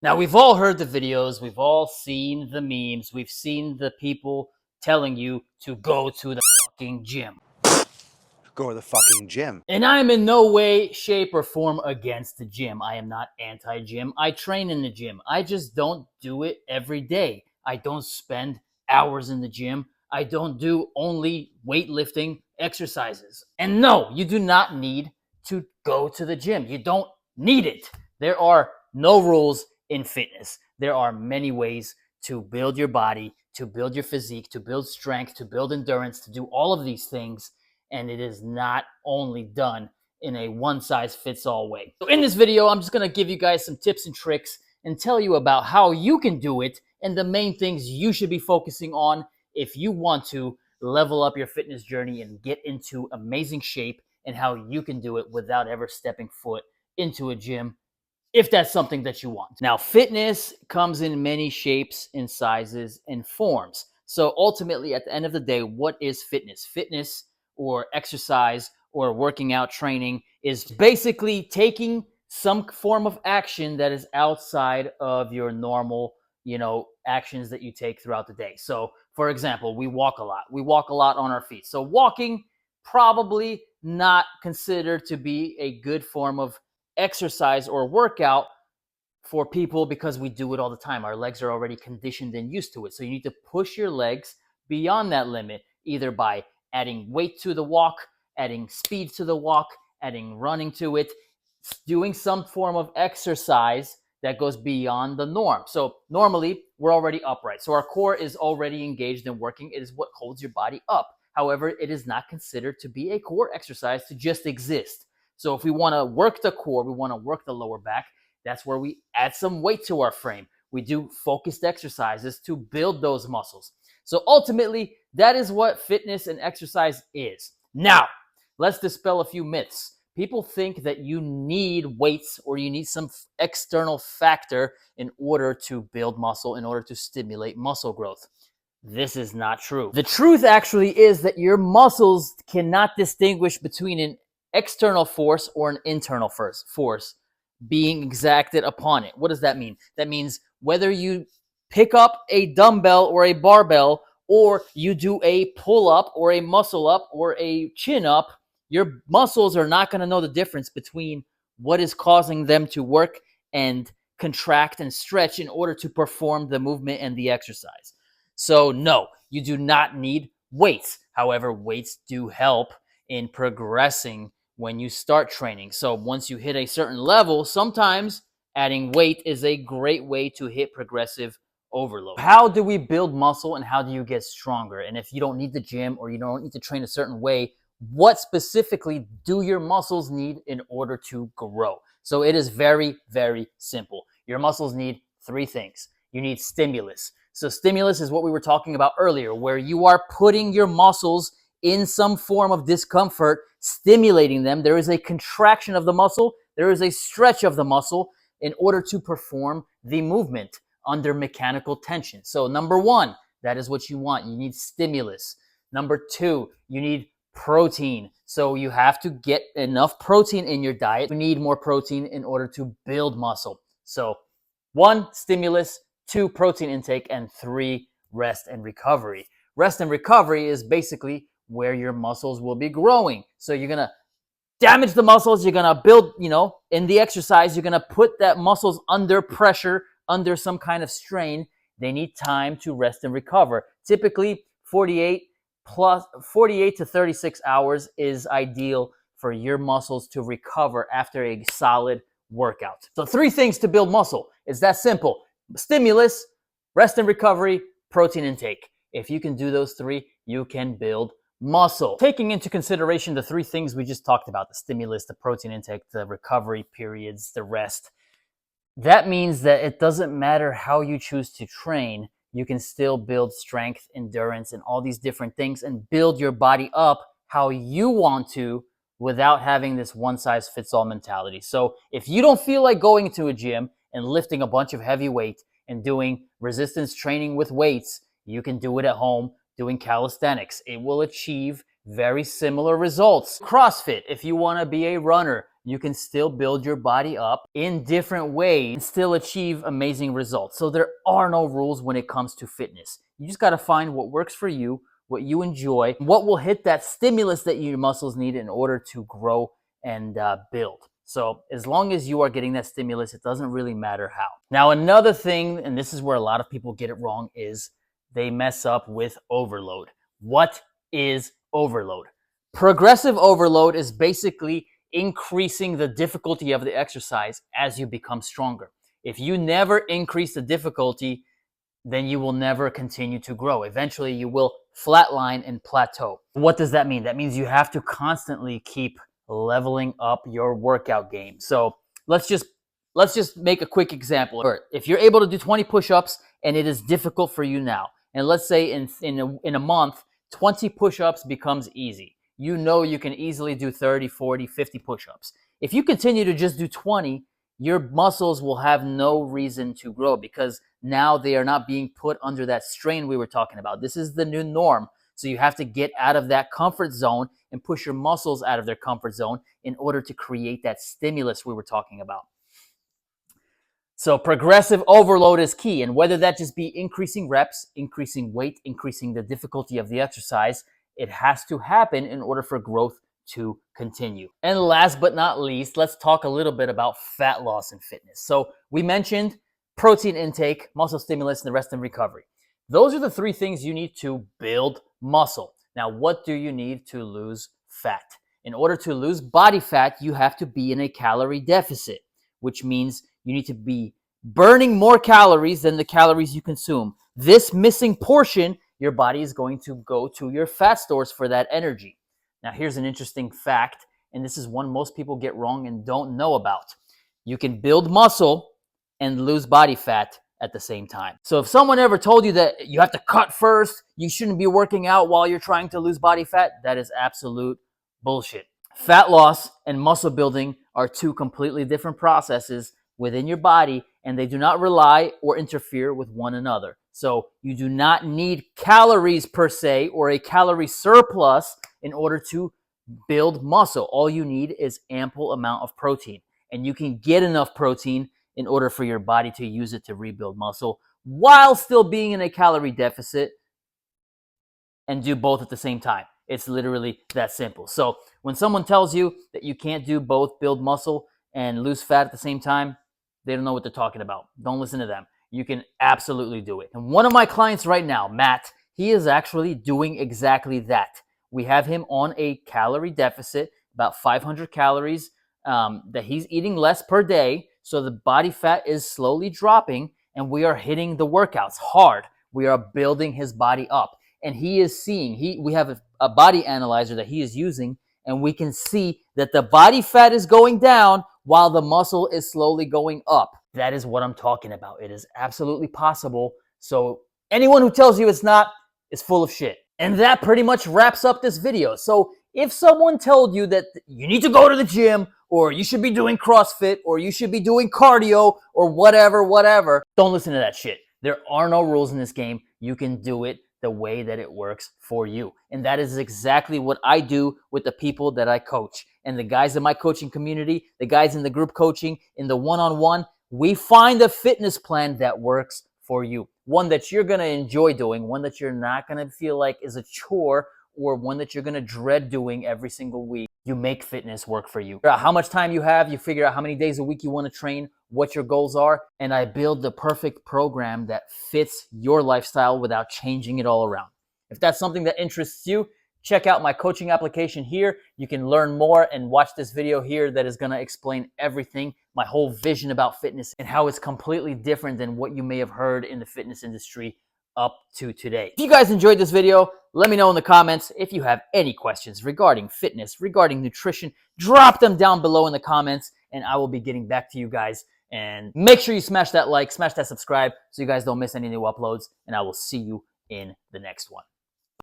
Now, we've all heard the videos, we've all seen the memes, we've seen the people telling you to go to the fucking gym. Go to the fucking gym. And I am in no way, shape, or form against the gym. I am not anti-gym. I train in the gym. I just don't do it every day. I don't spend hours in the gym. I don't do only weightlifting exercises. And no, you do not need to go to the gym. You don't need it. There are no rules in fitness. There are many ways to build your body, to build your physique, to build strength, to build endurance, to do all of these things. And it is not only done in a one-size-fits-all way. So in this video, I'm just going to give you guys some tips and tricks and tell you about how you can do it and the main things you should be focusing on if you want to level up your fitness journey and get into amazing shape, and how you can do it without ever stepping foot into a gym if that's something that you want. Now, fitness comes in many shapes and sizes and forms. So ultimately, at the end of the day, what is fitness? Fitness or exercise or working out training is basically taking some form of action that is outside of your normal, actions that you take throughout the day. So, for example, we walk a lot. We walk a lot on our feet. So walking probably not considered to be a good form of exercise or workout for people because we do it all the time. Our legs are already conditioned and used to it. So you need to push your legs beyond that limit, either by adding weight to the walk, adding speed to the walk, adding running to it, doing some form of exercise that goes beyond the norm. So normally we're already upright. So our core is already engaged and working. It is what holds your body up. However, it is not considered to be a core exercise to just exist. So if we want to work the core, we want to work the lower back, that's where we add some weight to our frame. We do focused exercises to build those muscles. So ultimately, that is what fitness and exercise is. Now, let's dispel a few myths. People think that you need weights or you need some external factor in order to build muscle, in order to stimulate muscle growth. This is not true. The truth actually is that your muscles cannot distinguish between an external force or an internal force being exacted upon it. What does that mean? That means whether you pick up a dumbbell or a barbell, or you do a pull-up or a muscle-up or a chin-up, your muscles are not going to know the difference between what is causing them to work and contract and stretch in order to perform the movement and the exercise. So no, you do not need weights. However, weights do help in progressing when you start training. So once you hit a certain level, sometimes adding weight is a great way to hit progressive overload. How do we build muscle and how do you get stronger? And if you don't need the gym or you don't need to train a certain way, what specifically do your muscles need in order to grow? So it is very, very simple. Your muscles need three things. You need stimulus. So stimulus is what we were talking about earlier, where you are putting your muscles in some form of discomfort, stimulating them. There is a contraction of the muscle. There is a stretch of the muscle in order to perform the movement under mechanical tension. So number one, that is what you want. You need stimulus. Number two, you need protein. So you have to get enough protein in your diet. You need more protein in order to build muscle. So one, stimulus, two, protein intake, and three, rest and recovery. Rest and recovery is basically where your muscles will be growing. So you're going to damage the muscles. You're going to build, in the exercise, you're going to put that muscles under pressure, under some kind of strain. They need time to rest and recover. Typically 48 to 36 hours is ideal for your muscles to recover after a solid workout. So three things to build muscle. It's that simple. Stimulus, rest and recovery, protein intake. If you can do those three, you can build muscle. Taking into consideration the three things we just talked about, the stimulus, the protein intake, the recovery periods, the rest, that means that it doesn't matter how you choose to train, you can still build strength, endurance, and all these different things and build your body up how you want to without having this one-size-fits-all mentality. So if you don't feel like going to a gym and lifting a bunch of heavy weight and doing resistance training with weights, you can do it at home doing calisthenics. It will achieve very similar results. CrossFit, if you want to be a runner you can still build your body up in different ways and still achieve amazing results. So there are no rules when it comes to fitness. You just got to find what works for you, what you enjoy, what will hit that stimulus that your muscles need in order to grow and build. So as long as you are getting that stimulus, it doesn't really matter how. Now, another thing, and this is where a lot of people get it wrong, is they mess up with overload. What is overload? Progressive overload is basically increasing the difficulty of the exercise as you become stronger. If you never increase the difficulty, then you will never continue to grow. Eventually, you will flatline and plateau. What does that mean? That means you have to constantly keep leveling up your workout game. So let's just make a quick example. If you're able to do 20 push-ups and it is difficult for you now, and let's say in a month, 20 push-ups becomes easy. You know you can easily do 30, 40, 50 push-ups. If you continue to just do 20, your muscles will have no reason to grow because now they are not being put under that strain we were talking about. This is the new norm. So you have to get out of that comfort zone and push your muscles out of their comfort zone in order to create that stimulus we were talking about. So progressive overload is key. And whether that just be increasing reps, increasing weight, increasing the difficulty of the exercise, it has to happen in order for growth to continue. And last but not least, let's talk a little bit about fat loss and fitness. So we mentioned protein intake, muscle stimulus, and the rest in recovery. Those are the three things you need to build muscle. Now, what do you need to lose fat? In order to lose body fat, you have to be in a calorie deficit, which means you need to be burning more calories than the calories you consume. This missing portion, your body is going to go to your fat stores for that energy. Now, here's an interesting fact, and this is one most people get wrong and don't know about. You can build muscle and lose body fat at the same time. So if someone ever told you that you have to cut first, you shouldn't be working out while you're trying to lose body fat, that is absolute bullshit. Fat loss and muscle building are two completely different processes within your body, and they do not rely or interfere with one another. So you do not need calories per se or a calorie surplus in order to build muscle. All you need is ample amount of protein, and you can get enough protein in order for your body to use it to rebuild muscle while still being in a calorie deficit and do both at the same time. It's literally that simple. So when someone tells you that you can't do both, build muscle and lose fat at the same time, they don't know what they're talking about. Don't listen to them. You can absolutely do it. And one of my clients right now, Matt, he is actually doing exactly that. We have him on a calorie deficit, about 500 calories that he's eating less per day. So the body fat is slowly dropping, and we are hitting the workouts hard. We are building his body up. And he is seeing, we have a body analyzer that he is using, and we can see that the body fat is going down while the muscle is slowly going up. That is what I'm talking about. It is absolutely possible. So anyone who tells you it's not is full of shit. And that pretty much wraps up this video. So if someone told you that you need to go to the gym, or you should be doing CrossFit, or you should be doing cardio, or whatever, don't listen to that shit. There are no rules in this game. You can do it the way that it works for you. And that is exactly what I do with the people that I coach. And the guys in my coaching community, the guys in the group coaching, in the one-on-one, we find a fitness plan that works for you. One that you're going to enjoy doing, one that you're not going to feel like is a chore, or one that you're going to dread doing every single week. You make fitness work for you. Figure out how much time you have, you figure out how many days a week you want to train, what your goals are, and I build the perfect program that fits your lifestyle without changing it all around. If that's something that interests you, check out my coaching application here. You can learn more and watch this video here that is going to explain everything, my whole vision about fitness and how it's completely different than what you may have heard in the fitness industry up to today. If you guys enjoyed this video, let me know in the comments. If you have any questions regarding fitness, regarding nutrition, drop them down below in the comments and I will be getting back to you guys. And make sure you smash that like, smash that subscribe so you guys don't miss any new uploads, and I will see you in the next one.